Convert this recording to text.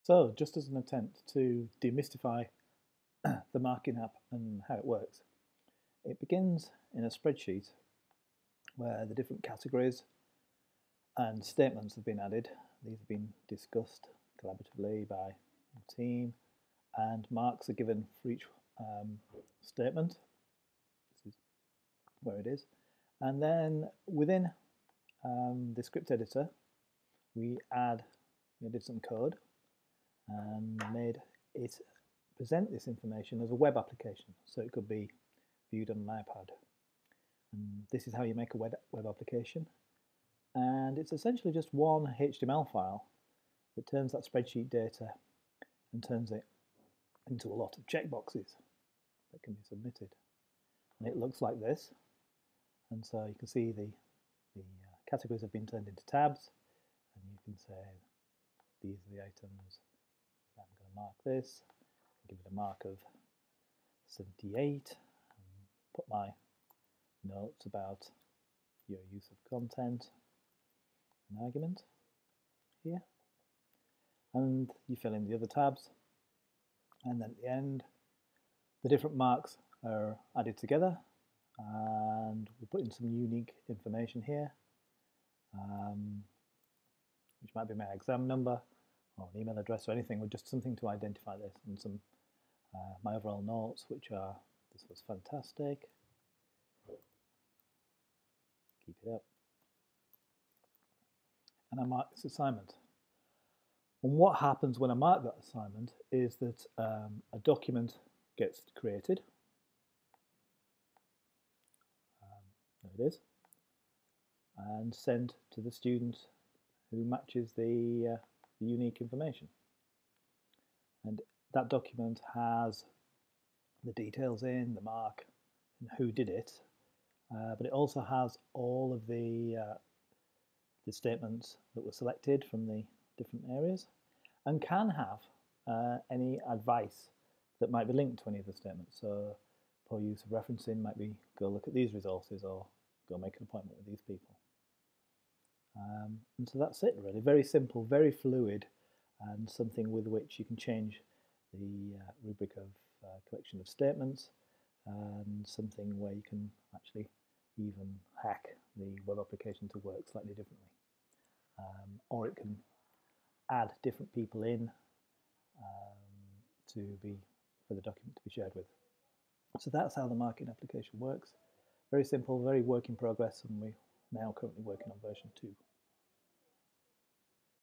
So, just as an attempt to demystify the marking app and how it works, it begins in a spreadsheet where the different categories and statements have been added. These have been discussed collaboratively by the team, and marks are given for each statement. This is where it is. And then within the script editor, we did some code and made it present this information as a web application, so it could be viewed on an iPad. And this is how you make a web application, and it's essentially just one HTML file that turns that spreadsheet data and turns it into a lot of checkboxes that can be submitted. And it looks like this, and so you can see the categories have been turned into tabs, and you can say these are the items. I'm going to mark this, give it a mark of 78, and put my notes about your use of content and argument here, and you fill in the other tabs, and then at the end the different marks are added together, and we put in some unique information here, which might be my exam number or an email address or anything, or just something to identify this, and some my overall notes, which are: this was fantastic, keep it up, and I mark this assignment. And what happens when I mark that assignment is that a document gets created. There it is, and sent to the student who matches the unique information. And that document has the details in, the mark, and who did it, but it also has all of the statements that were selected from the different areas, and can have any advice that might be linked to any of the statements. So poor use of referencing might be go look at these resources, or go make an appointment with these people. And so that's it really, very simple, very fluid, and something with which you can change the rubric of collection of statements, and something where you can actually even hack the web application to work slightly differently. Or it can add different people in for the document to be shared with. So that's how the marking application works. Very simple, very work in progress, and we're now currently working on version 2.